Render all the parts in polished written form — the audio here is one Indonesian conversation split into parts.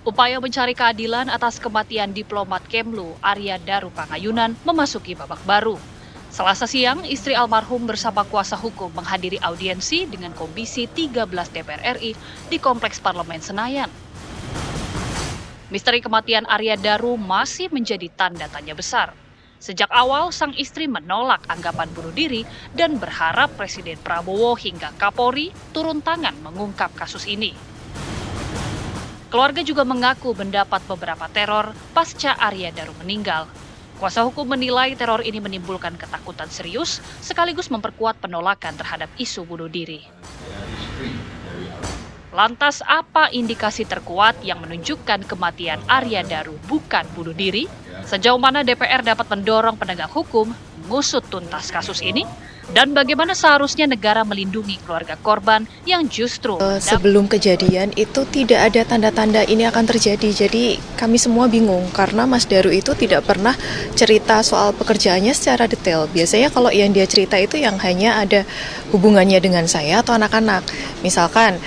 Upaya mencari keadilan atas kematian diplomat Kemlu Arya Daru Pangayunan memasuki babak baru. Selasa siang, istri almarhum bersama kuasa hukum menghadiri audiensi dengan Komisi 13 DPR RI di Kompleks Parlemen Senayan. Misteri kematian Arya Daru masih menjadi tanda tanya besar. Sejak awal, sang istri menolak anggapan bunuh diri dan berharap Presiden Prabowo hingga Kapolri turun tangan mengungkap kasus ini. Keluarga juga mengaku mendapat beberapa teror pasca Arya Daru meninggal. Kuasa hukum menilai teror ini menimbulkan ketakutan serius sekaligus memperkuat penolakan terhadap isu bunuh diri. Lantas apa indikasi terkuat yang menunjukkan kematian Arya Daru bukan bunuh diri? Sejauh mana DPR dapat mendorong penegak hukum mengusut tuntas kasus ini? Dan bagaimana seharusnya negara melindungi keluarga korban yang justru sebelum kejadian itu tidak ada tanda-tanda ini akan terjadi. Jadi kami semua bingung karena Mas Daru itu tidak pernah cerita soal pekerjaannya secara detail. Biasanya kalau yang dia cerita itu yang hanya ada hubungannya dengan saya atau anak-anak. Misalkan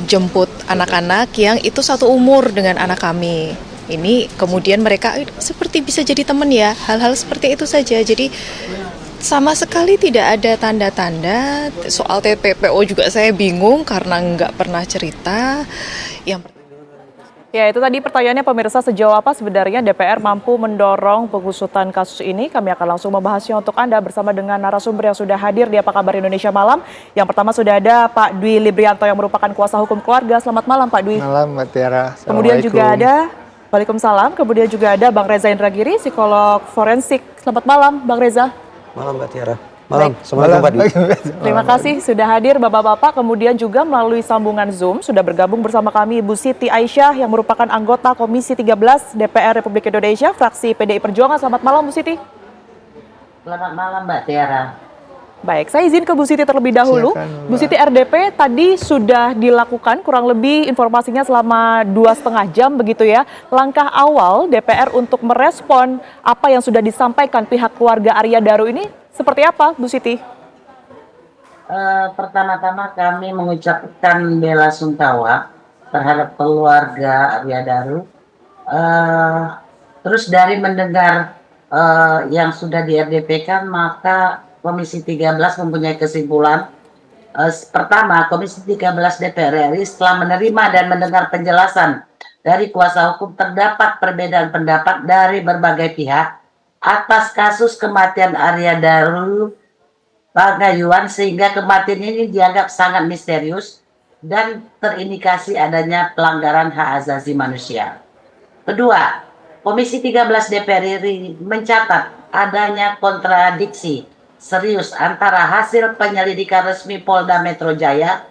jemput anak-anak yang itu satu umur dengan anak kami. Ini kemudian mereka seperti bisa jadi teman ya, hal-hal seperti itu saja. Jadi sama sekali tidak ada tanda-tanda. Soal TPPO juga saya bingung karena nggak pernah cerita. Ya, itu tadi pertanyaannya pemirsa, sejauh apa sebenarnya DPR mampu mendorong pengusutan kasus ini. Kami akan langsung membahasnya untuk Anda bersama dengan narasumber yang sudah hadir di Apa Kabar Indonesia Malam. Yang pertama sudah ada Pak Dwi Librianto yang merupakan kuasa hukum keluarga. Selamat malam Pak Dwi. Malam Mbak Tiara. Kemudian juga ada, Waalaikumsalam. Kemudian juga ada Bang Reza Indragiri, psikolog forensik. Selamat malam Bang Reza. Malam Mbak Tiara. Malam. Assalamualaikum Pak Dwi. Terima kasih sudah hadir Bapak-Bapak. Kemudian juga melalui sambungan Zoom sudah bergabung bersama kami Ibu Siti Aisyah yang merupakan anggota Komisi 13 DPR Republik Indonesia, fraksi PDI Perjuangan. Selamat malam Bu Siti. Selamat malam Mbak Tiara. Baik, saya izin ke Bu Siti terlebih dahulu. Silakan, Bu Siti, RDP tadi sudah dilakukan kurang lebih informasinya selama 2,5 jam begitu ya. Langkah awal DPR untuk merespon apa yang sudah disampaikan pihak keluarga Arya Daru ini seperti apa Bu Siti? Pertama-tama kami mengucapkan bela sungkawa terhadap keluarga Arya Daru. Terus dari mendengar yang sudah di RDP-kan, maka Komisi 13 mempunyai kesimpulan. Pertama, Komisi 13 DPR RI setelah menerima dan mendengar penjelasan dari kuasa hukum, terdapat perbedaan pendapat dari berbagai pihak atas kasus kematian Arya Daru Pangayunan, sehingga kematian ini dianggap sangat misterius dan terindikasi adanya pelanggaran hak asasi manusia. Kedua, Komisi 13 DPR RI mencatat adanya kontradiksi serius antara hasil penyelidikan resmi Polda Metro Jaya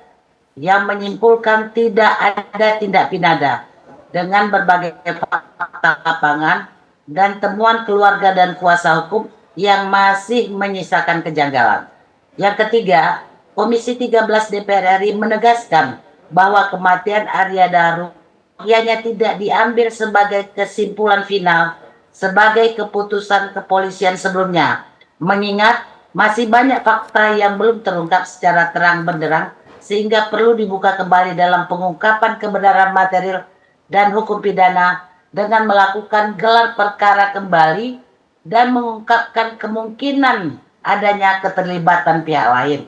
yang menyimpulkan tidak ada tindak pidana dengan berbagai fakta lapangan dan temuan keluarga dan kuasa hukum yang masih menyisakan kejanggalan. Yang ketiga, Komisi 13 DPR RI menegaskan bahwa kematian Arya Daru hanya tidak diambil sebagai kesimpulan final sebagai keputusan kepolisian sebelumnya, mengingat masih banyak fakta yang belum terungkap secara terang benderang sehingga perlu dibuka kembali dalam pengungkapan kebenaran material dan hukum pidana dengan melakukan gelar perkara kembali dan mengungkapkan kemungkinan adanya keterlibatan pihak lain.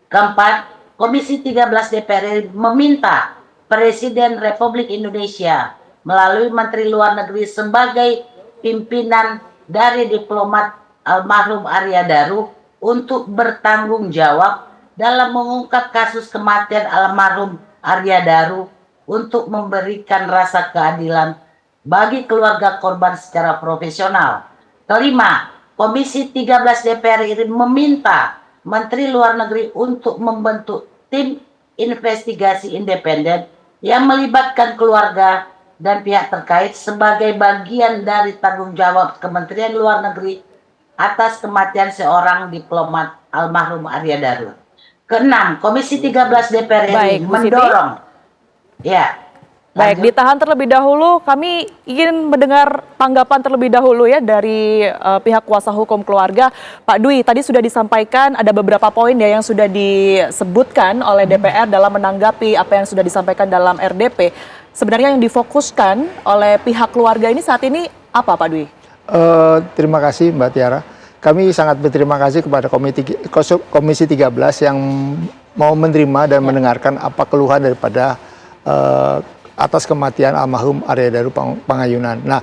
Keempat, Komisi 13 DPR RI meminta Presiden Republik Indonesia melalui Menteri Luar Negeri sebagai pimpinan dari diplomat almarhum Arya Daru untuk bertanggung jawab dalam mengungkap kasus kematian almarhum Arya Daru untuk memberikan rasa keadilan bagi keluarga korban secara profesional. Kelima, Komisi 13 DPR RI meminta Menteri Luar Negeri untuk membentuk tim investigasi independen yang melibatkan keluarga dan pihak terkait sebagai bagian dari tanggung jawab Kementerian Luar Negeri atas kematian seorang diplomat almarhum Arya Daru. Keenam, Komisi 13 DPR RI mendorong Baik, ditahan terlebih dahulu. Kami ingin mendengar tanggapan terlebih dahulu ya dari pihak kuasa hukum keluarga. Pak Dwi, tadi sudah disampaikan ada beberapa poin ya yang sudah disebutkan oleh DPR dalam menanggapi apa yang sudah disampaikan dalam RDP. Sebenarnya yang difokuskan oleh pihak keluarga ini saat ini apa, Pak Dwi? Terima kasih Mbak Tiara. Kami sangat berterima kasih kepada Komisi 13 yang mau menerima dan mendengarkan apa keluhan daripada atas kematian almarhum Arya Daru Pangayunan. Nah,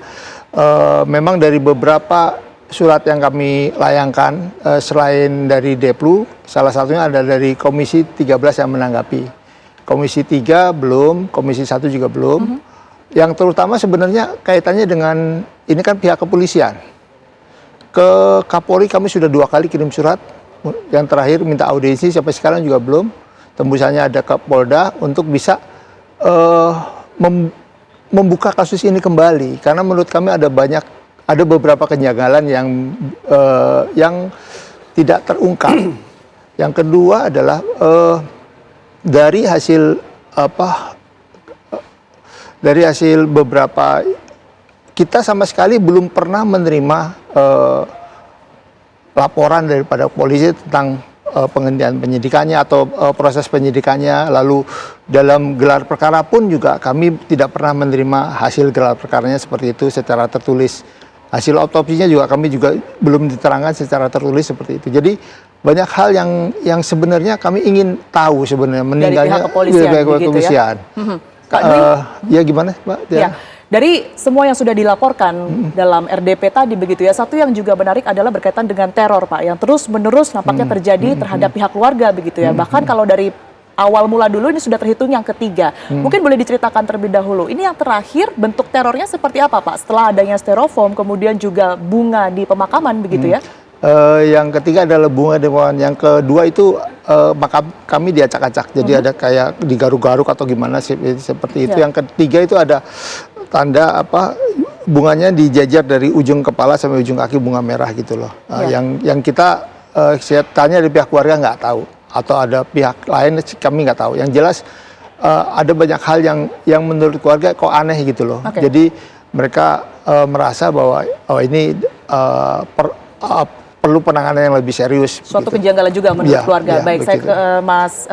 memang dari beberapa surat yang kami layangkan, selain dari Deplu, salah satunya ada dari Komisi 13 yang menanggapi. Komisi 3 belum, Komisi 1 juga belum. Yang terutama sebenarnya kaitannya dengan, ini kan pihak kepolisian. Ke Kapolri kami sudah 2 kali kirim surat, yang terakhir minta audiensi, sampai sekarang juga belum. Tembusannya ada ke Polda untuk bisa membuka kasus ini kembali, karena menurut kami ada beberapa kejanggalan yang tidak terungkap. Yang kedua adalah dari hasil beberapa, kita sama sekali belum pernah menerima laporan daripada polisi tentang penghentian penyidikannya atau proses penyidikannya. Lalu dalam gelar perkara pun juga kami tidak pernah menerima hasil gelar perkaranya seperti itu secara tertulis. Hasil otopsinya juga kami juga belum diterangkan secara tertulis seperti itu. Jadi banyak hal yang sebenarnya kami ingin tahu sebenarnya meninggalnya dari pihak kepolisian. Pak Dwi? Ya gimana, Pak? Ya. Dari semua yang sudah dilaporkan dalam RDP tadi begitu ya, satu yang juga menarik adalah berkaitan dengan teror, Pak, yang terus-menerus nampaknya terjadi terhadap pihak keluarga begitu ya. Bahkan kalau dari awal mula dulu ini sudah terhitung yang ketiga. Mungkin boleh diceritakan terlebih dahulu. Ini yang terakhir bentuk terornya seperti apa, Pak? Setelah adanya styrofoam, kemudian juga bunga di pemakaman begitu ya? Yang ketiga adalah bunga di pemakaman. Yang kedua itu makam kami diacak-acak. Jadi ada kayak digaruk-garuk atau gimana seperti itu. Yang ketiga itu ada tanda bunganya dijajar dari ujung kepala sampai ujung kaki, bunga merah gitu loh. Yang kita tanya dari pihak keluarga nggak tahu, atau ada pihak lain kami nggak tahu. Yang jelas ada banyak hal yang menurut keluarga kok aneh gitu loh. Jadi mereka merasa bahwa ini perlu penanganan yang lebih serius. Suatu kejanggalan juga menurut keluarga. Baik, saya ke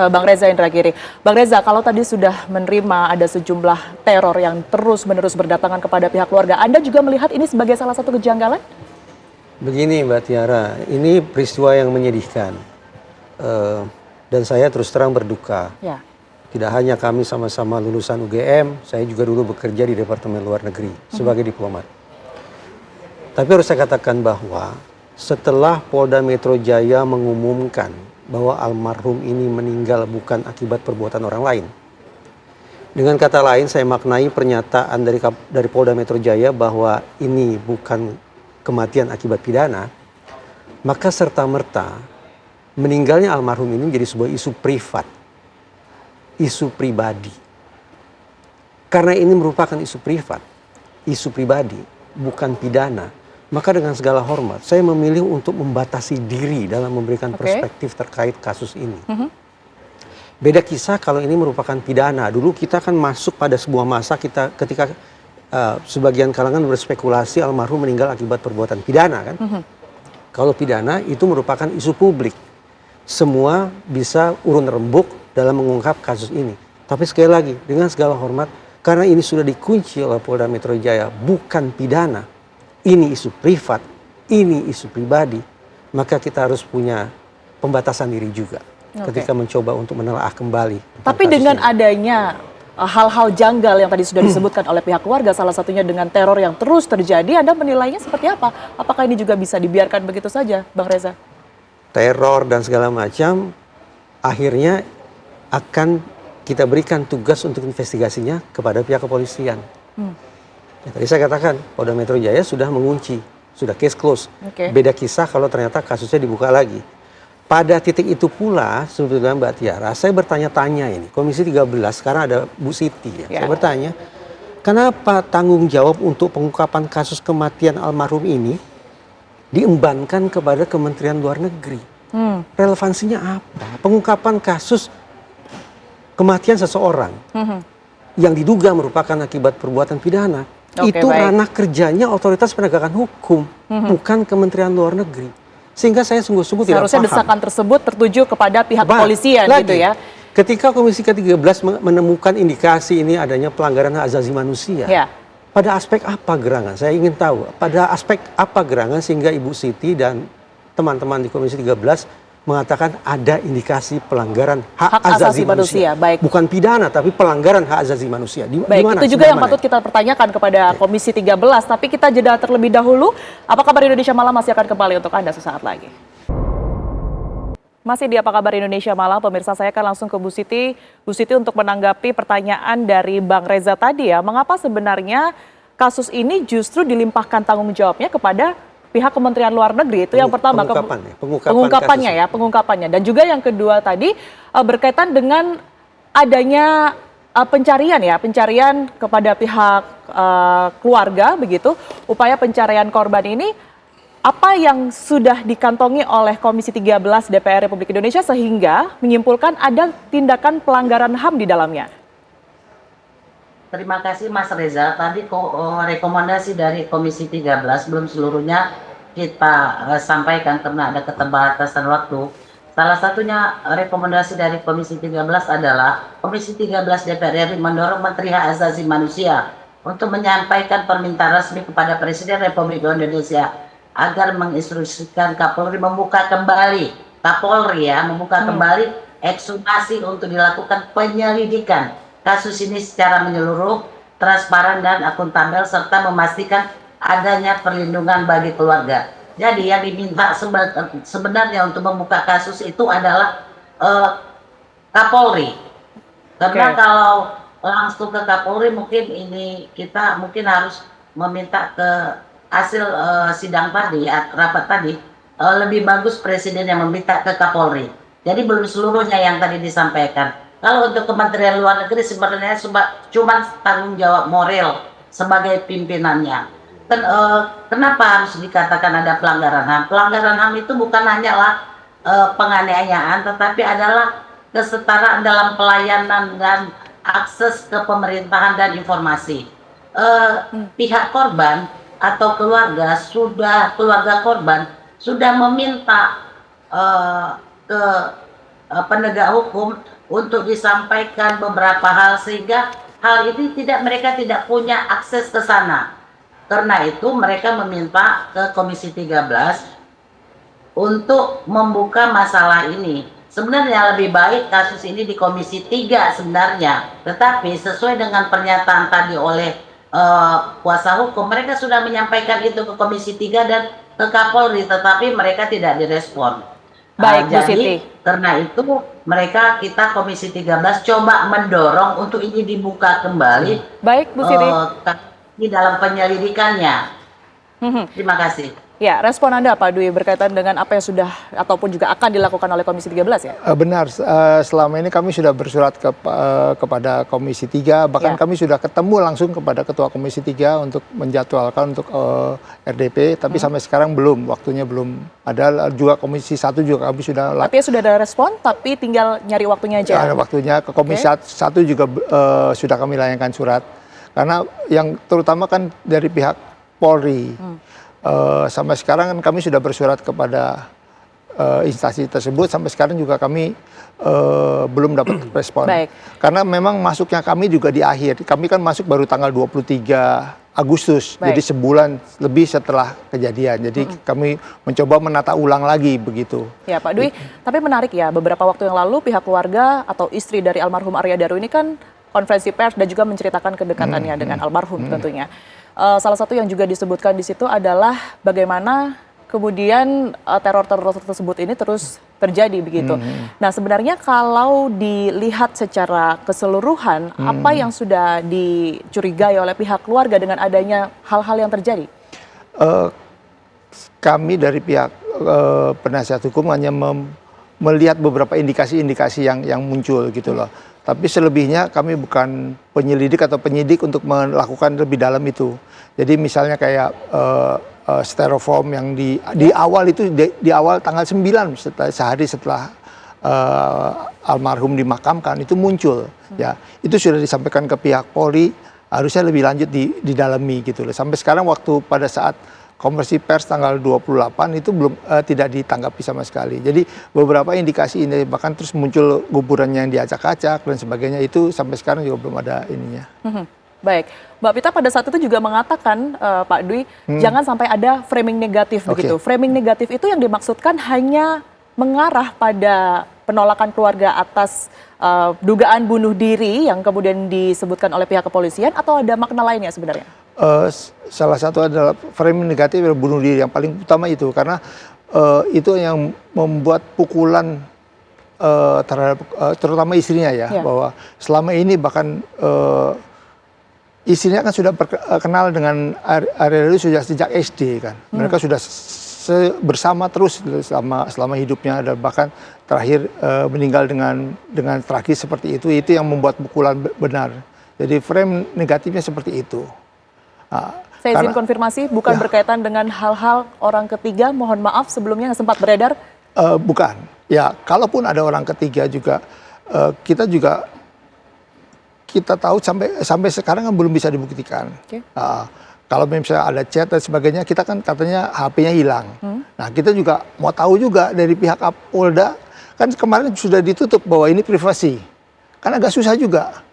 Bang Reza Indragiri. Bang Reza, kalau tadi sudah menerima ada sejumlah teror yang terus-menerus berdatangan kepada pihak keluarga, Anda juga melihat ini sebagai salah satu kejanggalan? Begini Mbak Tiara, ini peristiwa yang menyedihkan. Dan saya terus terang berduka. Ya. Tidak hanya kami sama-sama lulusan UGM, saya juga dulu bekerja di Departemen Luar Negeri sebagai diplomat. Tapi harus saya katakan bahwa setelah Polda Metro Jaya mengumumkan bahwa almarhum ini meninggal bukan akibat perbuatan orang lain. Dengan kata lain, saya maknai pernyataan dari Polda Metro Jaya bahwa ini bukan kematian akibat pidana, maka serta-merta meninggalnya almarhum ini menjadi sebuah isu privat, isu pribadi. Karena ini merupakan isu privat, isu pribadi, bukan pidana. Maka dengan segala hormat, saya memilih untuk membatasi diri dalam memberikan perspektif terkait kasus ini. Beda kisah kalau ini merupakan pidana. Dulu kita kan masuk pada sebuah masa ketika sebagian kalangan berspekulasi almarhum meninggal akibat perbuatan pidana kan. Kalau pidana itu merupakan isu publik. Semua bisa urun rembuk dalam mengungkap kasus ini. Tapi sekali lagi, dengan segala hormat, karena ini sudah dikunci oleh Polda Metro Jaya, bukan pidana. Ini isu privat, ini isu pribadi, maka kita harus punya pembatasan diri juga ketika mencoba untuk menelaah kembali. Tapi dengan adanya hal-hal janggal yang tadi sudah disebutkan oleh pihak keluarga, salah satunya dengan teror yang terus terjadi, Anda menilainya seperti apa? Apakah ini juga bisa dibiarkan begitu saja, Bang Reza? Teror dan segala macam, akhirnya akan kita berikan tugas untuk investigasinya kepada pihak kepolisian. Ya, tadi saya katakan, Polda Metro Jaya sudah mengunci, sudah case close. Beda kisah kalau ternyata kasusnya dibuka lagi. Pada titik itu pula, sebetulnya Mbak Tiara, saya bertanya-tanya ini, Komisi 13, sekarang ada Bu Siti. Saya bertanya, kenapa tanggung jawab untuk pengungkapan kasus kematian almarhum ini diembankan kepada Kementerian Luar Negeri? Relevansinya apa? Pengungkapan kasus kematian seseorang. yang diduga merupakan akibat perbuatan pidana, Oke, itu baik. ranah kerjanya otoritas penegakan hukum, bukan Kementerian Luar Negeri. Sehingga saya sungguh-sungguh tidak Seharusnya paham. desakan tersebut tertuju kepada pihak kepolisian Lagi, gitu ya. ketika Komisi ke-13 menemukan indikasi ini adanya pelanggaran hak asasi manusia, Ya. pada aspek apa gerangan? Saya ingin tahu, pada aspek apa gerangan sehingga Ibu Siti dan teman-teman di Komisi 13 mengatakan ada indikasi pelanggaran hak asasi manusia. Baik. Bukan pidana, tapi pelanggaran hak asasi manusia. Baik, Dimana, itu juga yang mana? patut kita pertanyakan kepada Komisi 13. Tapi kita jeda terlebih dahulu. Apa Kabar Indonesia Malam masih akan kembali untuk Anda sesaat lagi. Masih di Apa Kabar Indonesia Malam, pemirsa, saya akan langsung ke Bu Siti. Bu Siti, untuk menanggapi pertanyaan dari Bang Reza tadi ya, mengapa sebenarnya kasus ini justru dilimpahkan tanggung jawabnya kepada pihak Kementerian Luar Negeri? Itu yang pertama. Pengungkapannya. Dan juga yang kedua tadi berkaitan dengan adanya pencarian kepada pihak keluarga begitu, upaya pencarian korban ini. Apa yang sudah dikantongi oleh Komisi 13 DPR Republik Indonesia sehingga menyimpulkan ada tindakan pelanggaran HAM di dalamnya? Terima kasih Mas Reza. Tadi rekomendasi dari Komisi 13 belum seluruhnya kita sampaikan karena ada keterbatasan waktu. Salah satunya rekomendasi dari Komisi 13 adalah Komisi 13 DPR RI mendorong Menteri Hak Asasi Manusia untuk menyampaikan permintaan resmi kepada Presiden Republik Indonesia agar menginstruksikan Kapolri membuka kembali, kembali ekshumasi untuk dilakukan penyelidikan kasus ini secara menyeluruh, transparan dan akuntabel serta memastikan adanya perlindungan bagi keluarga. Jadi yang diminta sebenarnya untuk membuka kasus itu adalah Kapolri. Karena kalau langsung ke Kapolri mungkin kita harus meminta ke hasil sidang tadi, rapat tadi, lebih bagus Presiden yang meminta ke Kapolri. Jadi belum seluruhnya yang tadi disampaikan. Kalau untuk Kementerian Luar Negeri sebenarnya cuma tanggung jawab moral sebagai pimpinannya. Kenapa harus dikatakan ada pelanggaran HAM? Pelanggaran HAM itu bukan hanyalah penganiayaan, tetapi adalah kesetaraan dalam pelayanan dan akses ke pemerintahan dan informasi. Pihak korban atau keluarga korban sudah meminta ke penegak hukum untuk disampaikan beberapa hal sehingga hal ini mereka tidak punya akses ke sana. Karena itu mereka meminta ke Komisi 13 untuk membuka masalah ini. Sebenarnya lebih baik kasus ini di Komisi 3 sebenarnya. Tetapi sesuai dengan pernyataan tadi oleh kuasa hukum, mereka sudah menyampaikan itu ke Komisi 3 dan ke Kapolri, tetapi mereka tidak direspon. Baik, Bu Siti. Jadi karena itu kita Komisi 13 coba mendorong untuk ini dibuka kembali. Baik, Bu Siti. Di dalam penyelidikannya. Terima kasih. Ya, respon Anda Pak Dwi berkaitan dengan apa yang sudah ataupun juga akan dilakukan oleh Komisi 13 ya? Benar, selama ini kami sudah bersurat kepada Komisi 3, bahkan kami sudah ketemu langsung kepada Ketua Komisi 3 untuk menjadwalkan untuk RDP, tapi sampai sekarang waktunya belum ada. Juga Komisi 1 juga kami sudah... Artinya sudah ada respon, tapi tinggal nyari waktunya aja? Ada waktunya, ke Komisi 1 juga sudah kami layangkan surat. Karena yang terutama kan dari pihak Polri, sampai sekarang kan kami sudah bersurat kepada instansi tersebut, sampai sekarang juga kami belum dapat respon. Baik. Karena memang masuknya kami juga di akhir, kami kan masuk baru tanggal 23 Agustus, Baik. jadi sebulan lebih setelah kejadian. Jadi kami mencoba menata ulang lagi begitu. Ya Pak Dwi, tapi menarik ya, beberapa waktu yang lalu pihak keluarga atau istri dari almarhum Arya Daru ini kan konferensi pers dan juga menceritakan kedekatannya dengan almarhum tentunya. Salah satu yang juga disebutkan di situ adalah bagaimana kemudian teror-teror tersebut ini terus terjadi begitu. Nah sebenarnya kalau dilihat secara keseluruhan, apa yang sudah dicurigai oleh pihak keluarga dengan adanya hal-hal yang terjadi? Kami dari pihak penasihat hukum hanya melihat beberapa indikasi-indikasi yang muncul gitu loh. Tapi selebihnya kami bukan penyelidik atau penyidik untuk melakukan lebih dalam itu. Jadi misalnya kayak styrofoam yang di awal itu di awal tanggal 9 sehari setelah almarhum dimakamkan itu muncul. Ya, itu sudah disampaikan ke pihak Polri, harusnya lebih lanjut didalami gitu loh. Sampai sekarang waktu pada saat konversi pers tanggal 28 itu belum tidak ditanggapi sama sekali. Jadi beberapa indikasi ini bahkan terus muncul kuburannya yang diacak-acak dan sebagainya itu sampai sekarang juga belum ada ininya. Baik, Mbak Pita pada saat itu juga mengatakan Pak Dwi jangan sampai ada framing negatif begitu. Framing negatif itu yang dimaksudkan hanya mengarah pada penolakan keluarga atas dugaan bunuh diri yang kemudian disebutkan oleh pihak kepolisian atau ada makna lainnya sebenarnya? Salah satu adalah framing negatif adalah bunuh diri yang paling utama itu karena itu yang membuat pukulan terhadap terutama istrinya ya, bahwa selama ini bahkan istrinya kan sudah kenal dengan Arya Daru sejak SD kan. Mereka sudah bersama terus selama hidupnya dan bahkan terakhir meninggal dengan tragis seperti itu yang membuat pukulan benar. Jadi frame negatifnya seperti itu. Saya izin konfirmasi bukan berkaitan dengan hal-hal orang ketiga, mohon maaf sebelumnya yang sempat beredar? Bukan. Ya, kalaupun ada orang ketiga juga kita tahu sampai sekarang kan belum bisa dibuktikan. Kalau misalnya ada chat dan sebagainya, kita kan katanya HP-nya hilang. Nah, kita juga mau tahu juga dari pihak Polda, kan kemarin sudah ditutup bahwa ini privasi. Kan agak susah juga.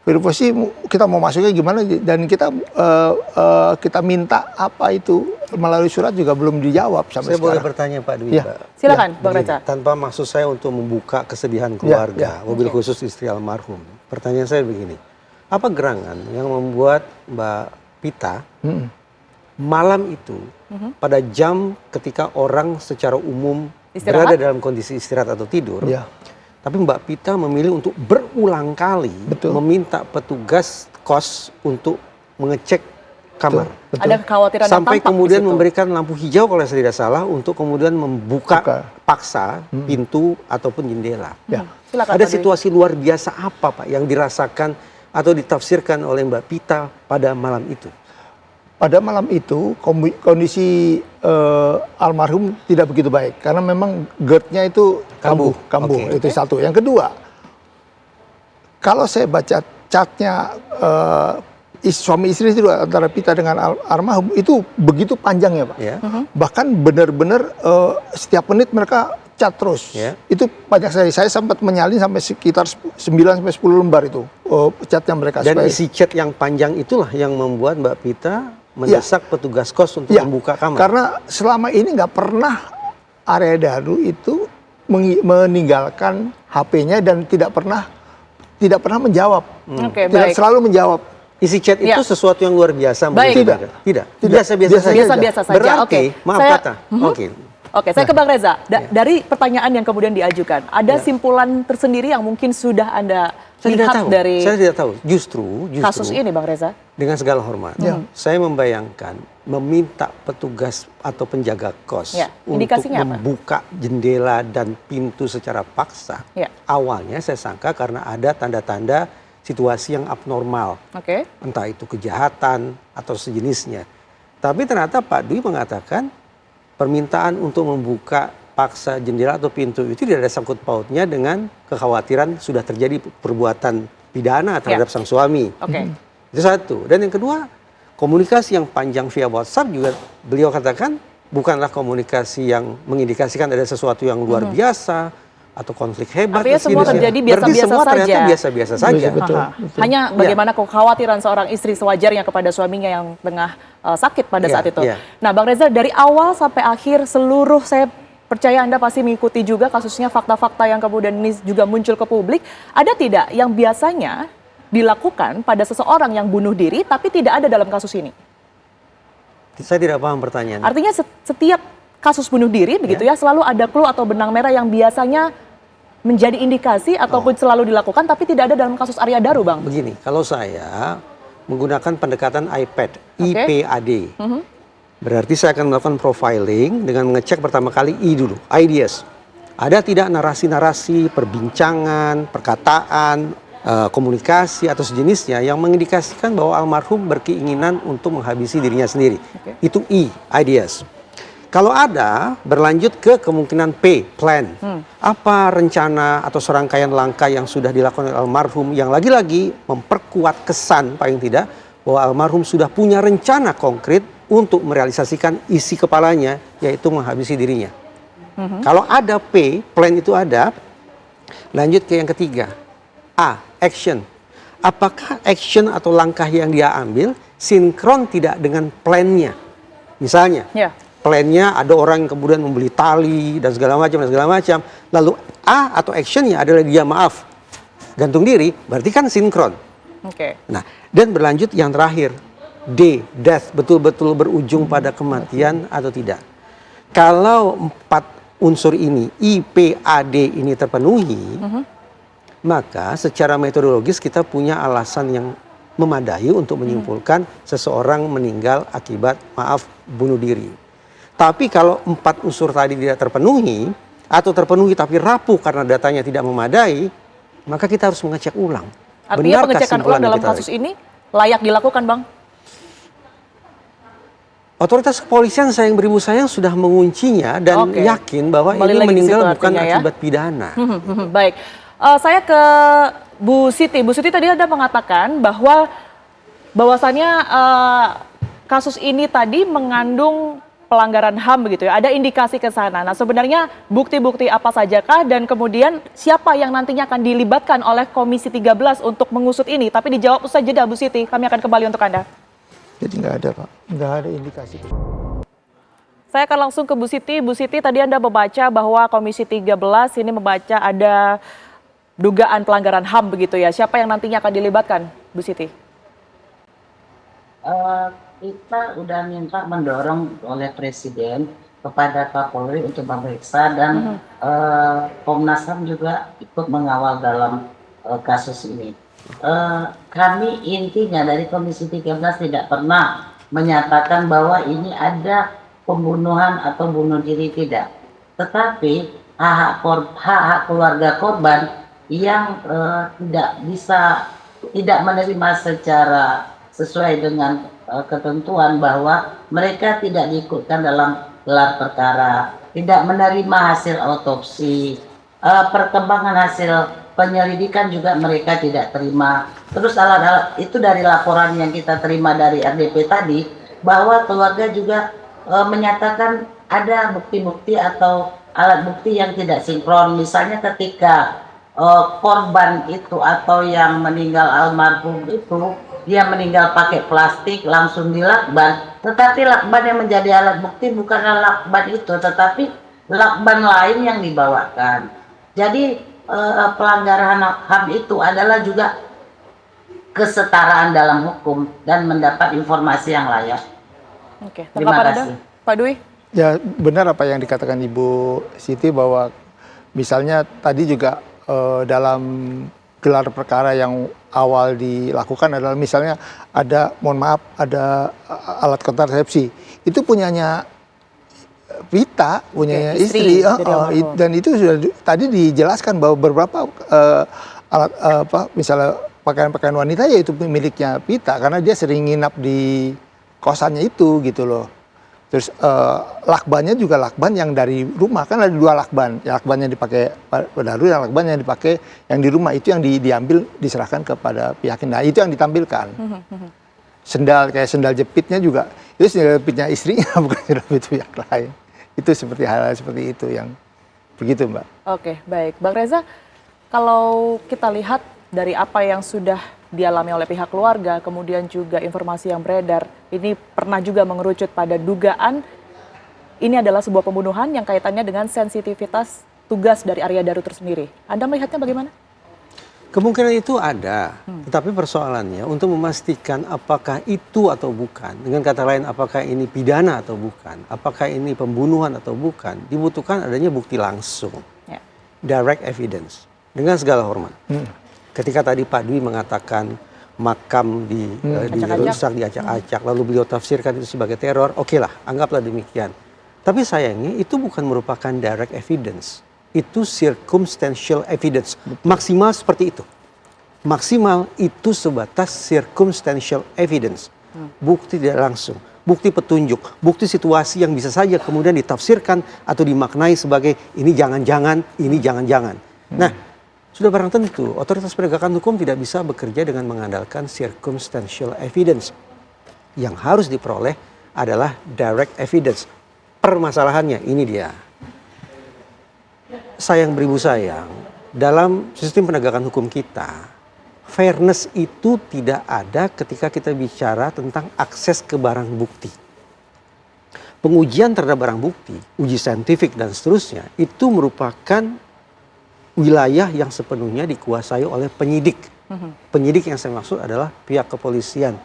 Privasi kita mau masuknya gimana dan kita minta apa itu melalui surat juga belum dijawab sampai Saya sekarang. boleh bertanya Pak Dwi, Pak? Silakan, Bang Reza. Tanpa maksud saya untuk membuka kesedihan keluarga, mobil khusus istri almarhum. Pertanyaan saya begini, apa gerangan yang membuat Mbak Pita malam itu pada jam ketika orang secara umum berada dalam kondisi istirahat atau tidur, tapi Mbak Pita memilih untuk berulang kali meminta petugas kos untuk mengecek kamar. Ada kekhawatiran sampai kemudian memberikan lampu hijau kalau saya tidak salah untuk kemudian membuka paksa pintu ataupun jendela. Silakan, ada situasi luar biasa apa Pak yang dirasakan atau ditafsirkan oleh Mbak Pita pada malam itu? Pada malam itu kondisi almarhum tidak begitu baik karena memang GERD-nya itu kambuh. Itu satu. Yang kedua, kalau saya baca catnya suami istri itu antara Pita dengan almarhum itu begitu panjangnya Pak. Bahkan benar-benar setiap menit mereka cat terus. Itu banyak saya sempat menyalin sampai sekitar 9-10 lembar itu catnya mereka. Dan isi cat yang panjang itulah yang membuat Mbak Pita mendesak petugas kos untuk membuka kamar. Karena selama ini nggak pernah Arya Daru itu meninggalkan HP-nya dan tidak pernah menjawab. Selalu menjawab. Isi chat itu sesuatu yang luar biasa. Tidak. Biasa-biasa saja. Berarti, maaf kata. Oke, saya ke Bang Reza. Dari pertanyaan yang kemudian diajukan, ada simpulan tersendiri yang mungkin sudah Anda lihat dari saya tidak tahu. Justru kasus ini, Bang Reza. Dengan segala hormat, saya membayangkan meminta petugas atau penjaga kos untuk membuka jendela dan pintu secara paksa. Awalnya saya sangka karena ada tanda-tanda situasi yang abnormal. Entah itu kejahatan atau sejenisnya. Tapi ternyata Pak Dwi mengatakan permintaan untuk membuka paksa jendela atau pintu itu tidak ada sangkut pautnya dengan kekhawatiran sudah terjadi perbuatan pidana terhadap sang suami. Itu satu. Dan yang kedua, komunikasi yang panjang via WhatsApp juga beliau katakan bukanlah komunikasi yang mengindikasikan ada sesuatu yang luar biasa atau konflik hebat. Artinya semua terjadi biasa-biasa saja. Ternyata biasa-biasa saja. Betul. Hanya bagaimana kekhawatiran seorang istri sewajarnya kepada suaminya yang tengah sakit pada saat itu. Nah, Bang Reza, dari awal sampai akhir seluruh, saya percaya Anda pasti mengikuti juga kasusnya, fakta-fakta yang kemudian ini juga muncul ke publik. Ada tidak yang biasanya dilakukan pada seseorang yang bunuh diri tapi tidak ada dalam kasus ini? Saya tidak paham pertanyaan. Artinya setiap kasus bunuh diri begitu ya selalu ada clue atau benang merah yang biasanya menjadi indikasi ataupun selalu dilakukan tapi tidak ada dalam kasus Arya Daru, Bang. Begini, kalau saya menggunakan pendekatan IPAD. Berarti saya akan melakukan profiling dengan mengecek pertama kali I dulu, IDS. Ada tidak narasi-narasi, perbincangan, perkataan, komunikasi atau sejenisnya yang mengindikasikan bahwa almarhum berkeinginan untuk menghabisi dirinya sendiri. Itu I, IDS. Kalau ada, berlanjut ke kemungkinan P, plan. Apa rencana atau serangkaian langkah yang sudah dilakukan oleh almarhum yang lagi-lagi memperkuat kesan paling tidak bahwa almarhum sudah punya rencana konkret untuk merealisasikan isi kepalanya, yaitu menghabisi dirinya. Kalau ada P, plan itu ada, lanjut ke yang ketiga. A, action. Apakah action atau langkah yang dia ambil sinkron tidak dengan plannya? Misalnya, plannya ada orang yang kemudian membeli tali dan segala macam. Lalu A atau actionnya adalah dia gantung diri, berarti kan sinkron. Nah, dan berlanjut yang terakhir, D, death, betul-betul berujung pada kematian atau tidak. Kalau 4 unsur ini, I, P, A, D ini terpenuhi, maka secara metodologis kita punya alasan yang memadai untuk menyimpulkan seseorang meninggal akibat bunuh diri. Tapi kalau 4 unsur tadi tidak terpenuhi, atau terpenuhi tapi rapuh karena datanya tidak memadai, maka kita harus mengecek ulang. Artinya pengecekan ulang dalam kasus ini layak dilakukan, Bang? Otoritas kepolisian sayang beribu sayang sudah menguncinya dan yakin bahwa ini meninggal bukan akibat pidana. Baik, saya ke Bu Siti. Bu Siti tadi Anda mengatakan bahwasannya kasus ini tadi mengandung pelanggaran HAM begitu ya, ada indikasi ke sana. Nah, sebenarnya bukti-bukti apa sajakah dan kemudian siapa yang nantinya akan dilibatkan oleh Komisi 13 untuk mengusut ini? Tapi dijawab usai jeda, Bu Siti. Kami akan kembali untuk Anda. Jadi nggak ada, Pak. Nggak ada indikasi. Saya akan langsung ke Bu Siti. Bu Siti, tadi Anda membaca bahwa Komisi 13 ini membaca ada dugaan pelanggaran HAM begitu ya. Siapa yang nantinya akan dilibatkan, Bu Siti? Kita udah minta mendorong oleh Presiden kepada Kapolri untuk memeriksa dan Komnas HAM juga ikut mengawal dalam kasus ini. Kami intinya dari Komisi 13 tidak pernah menyatakan bahwa ini ada pembunuhan atau bunuh diri, tidak. Tetapi hak keluarga korban yang tidak menerima secara sesuai dengan ketentuan bahwa mereka tidak diikutkan dalam gelar perkara, tidak menerima hasil otopsi, perkembangan hasil penyelidikan juga mereka tidak terima. Terus alat-alat itu dari laporan yang kita terima dari RDP tadi, bahwa keluarga juga menyatakan ada bukti-bukti atau alat bukti yang tidak sinkron. Misalnya ketika korban itu atau yang meninggal almarhum itu, dia meninggal pakai plastik langsung dilakban, tetapi lakban yang menjadi alat bukti bukanlah lakban itu, tetapi lakban lain yang dibawakan. Jadi pelanggaran HAM itu adalah juga kesetaraan dalam hukum dan mendapat informasi yang layak. Terima kasih. Pak Dwi? Ya, benar apa yang dikatakan Ibu Siti bahwa misalnya tadi juga dalam gelar perkara yang awal dilakukan adalah misalnya ada, mohon maaf, ada alat kontrasepsi. Itu punyanya Vita, punyanya istri dan itu sudah tadi dijelaskan bahwa beberapa alat misalnya pakaian-pakaian wanita ya itu miliknya Vita karena dia sering nginap di kosannya itu gitu loh. Terus lakbannya juga lakban yang dari rumah, kan ada 2 lakban. Yang lakban yang dipakai Badarudin, yang lakban yang dipakai yang di rumah itu yang diambil diserahkan kepada pihak. Nah, itu yang ditampilkan. Sendal kayak sendal jepitnya juga itu sendal jepitnya istrinya bukan sendal jepit pihak lain. Itu seperti hal seperti itu yang begitu, Mbak. Oke, baik. Bang Reza, kalau kita lihat dari apa yang sudah dialami oleh pihak keluarga, kemudian juga informasi yang beredar, ini pernah juga mengerucut pada dugaan ini adalah sebuah pembunuhan yang kaitannya dengan sensitivitas tugas dari Arya Daru tersendiri. Anda melihatnya bagaimana? Kemungkinan itu ada, tetapi persoalannya untuk memastikan apakah itu atau bukan, dengan kata lain apakah ini pidana atau bukan, apakah ini pembunuhan atau bukan, dibutuhkan adanya bukti langsung, direct evidence, dengan segala hormat. Ketika tadi Pak Dwi mengatakan makam dirusak, diacak-acak, lalu beliau tafsirkan itu sebagai teror, oke lah, anggaplah demikian. Tapi sayangnya itu bukan merupakan direct evidence. Itu circumstantial evidence. Maksimal seperti itu. Maksimal itu sebatas circumstantial evidence. Bukti tidak langsung. bukti petunjuk, bukti situasi yang bisa saja kemudian ditafsirkan atau dimaknai sebagai ini jangan-jangan, ini jangan-jangan. Nah, sudah barang tentu otoritas penegakan hukum tidak bisa bekerja dengan mengandalkan circumstantial evidence. Yang harus diperoleh adalah direct evidence. Permasalahannya ini dia. Sayang beribu sayang, dalam sistem penegakan hukum kita, fairness itu tidak ada ketika kita bicara tentang akses ke barang bukti. Pengujian terhadap barang bukti, uji saintifik dan seterusnya, itu merupakan wilayah yang sepenuhnya dikuasai oleh penyidik. Penyidik yang saya maksud adalah pihak kepolisian.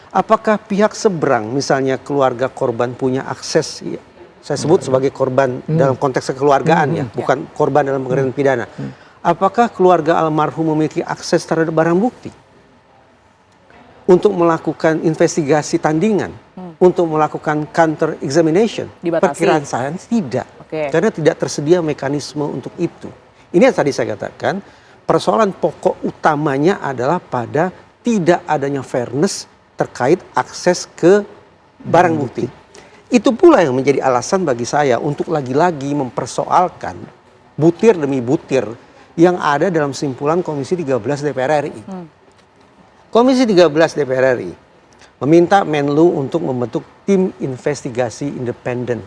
Apakah pihak seberang, misalnya keluarga korban punya akses, saya sebut sebagai korban dalam konteks kekeluargaan ya, bukan korban dalam pengertian pidana. Apakah keluarga almarhum memiliki akses terhadap barang bukti? Untuk melakukan investigasi tandingan, untuk melakukan counter examination, perkiraan saya tidak. Karena tidak tersedia mekanisme untuk itu. Ini yang tadi saya katakan, persoalan pokok utamanya adalah pada tidak adanya fairness terkait akses ke barang bukti. Itu pula yang menjadi alasan bagi saya untuk lagi-lagi mempersoalkan butir demi butir yang ada dalam simpulan Komisi 13 DPR RI. Komisi 13 DPR RI meminta Menlu untuk membentuk tim investigasi independen.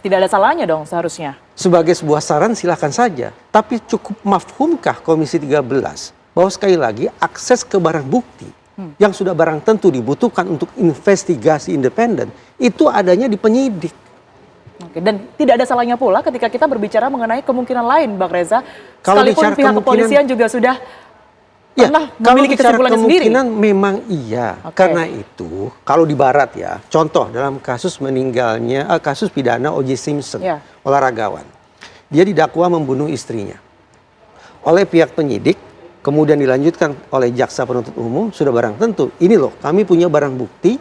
Tidak ada salahnya dong seharusnya. Sebagai sebuah saran silakan saja. Tapi cukup mafhumkah Komisi 13 bahwa sekali lagi akses ke barang bukti yang sudah barang tentu dibutuhkan untuk investigasi independen itu adanya di penyidik. Dan tidak ada salahnya pula ketika kita berbicara mengenai kemungkinan lain, Bang Reza. Kalau sekalipun pihak kepolisian juga sudah pernah memiliki kesimpulan sendiri. Kemungkinan memang iya. Karena itu kalau di barat ya, contoh dalam kasus meninggalnya kasus pidana O.J. Simpson, olahragawan. Dia didakwa membunuh istrinya. Oleh pihak penyidik, kemudian dilanjutkan oleh jaksa penuntut umum, sudah barang tentu. Ini loh, kami punya barang bukti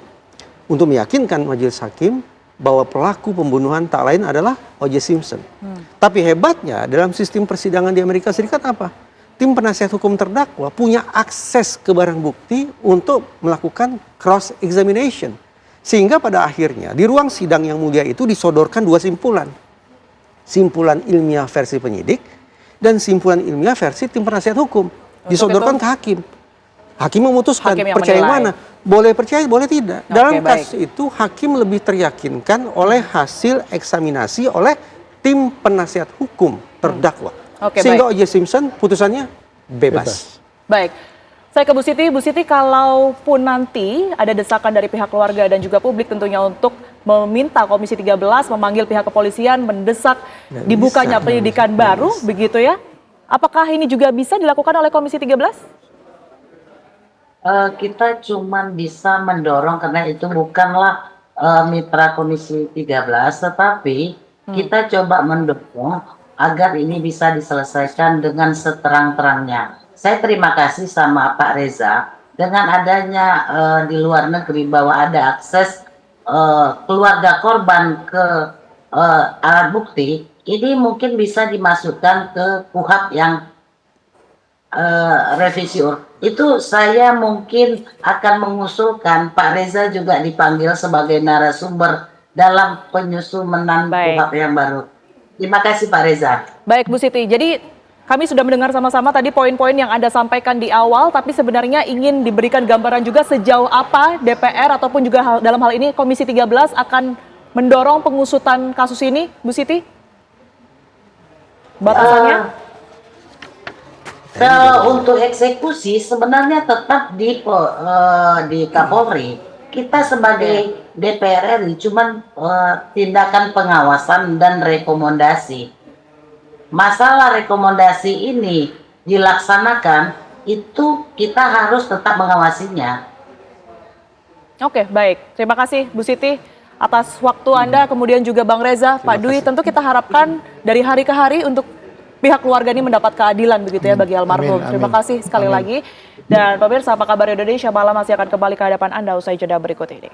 untuk meyakinkan majelis hakim bahwa pelaku pembunuhan tak lain adalah O.J. Simpson. Tapi hebatnya dalam sistem persidangan di Amerika Serikat apa? Tim penasihat hukum terdakwa punya akses ke barang bukti untuk melakukan cross examination. Sehingga pada akhirnya di ruang sidang yang mulia itu disodorkan dua simpulan. Simpulan ilmiah versi penyidik dan simpulan ilmiah versi tim penasihat hukum. Disodorkan ke hakim. Hakim memutuskan percaya yang mana. Boleh percaya, boleh tidak. Dalam kasus itu hakim lebih teryakinkan oleh hasil eksaminasi oleh tim penasihat hukum terdakwa. Sehingga O.J. Simpson putusannya bebas. Baik. Saya ke Bu Siti. Bu Siti, kalaupun nanti ada desakan dari pihak keluarga dan juga publik tentunya untuk meminta Komisi 13 memanggil pihak kepolisian mendesak dibukanya penyidikan baru, begitu ya. Apakah ini juga bisa dilakukan oleh Komisi 13? Kita cuma bisa mendorong karena itu bukanlah mitra Komisi 13, tetapi kita coba mendorong agar ini bisa diselesaikan dengan seterang-terangnya. Saya terima kasih sama Pak Reza dengan adanya di luar negeri bahwa ada akses keluarga korban ke alat bukti. Ini mungkin bisa dimasukkan ke KUHP yang revisi. Itu saya mungkin akan mengusulkan Pak Reza juga dipanggil sebagai narasumber dalam penyusunan KUHP yang baru. Terima kasih Pak Reza. Baik Bu Siti, jadi kami sudah mendengar sama-sama tadi poin-poin yang Anda sampaikan di awal, tapi sebenarnya ingin diberikan gambaran juga sejauh apa DPR ataupun juga dalam hal ini Komisi 13 akan mendorong pengusutan kasus ini, Bu Siti? Batasannya? Untuk eksekusi sebenarnya tetap di Kapolri. Kita sebagai DPR RI cuman tindakan pengawasan dan rekomendasi. Masalah rekomendasi ini dilaksanakan itu kita harus tetap mengawasinya. Oke, baik. Terima kasih Bu Siti atas waktu Anda, kemudian juga Bang Reza, Pak Dwi. Tentu kita harapkan dari hari ke hari untuk pihak keluarga ini mendapat keadilan begitu ya bagi almarhum. Terima kasih sekali lagi. Dan pemirsa, Apa Kabar Indonesia malam masih akan kembali ke hadapan Anda usai jeda berikut ini.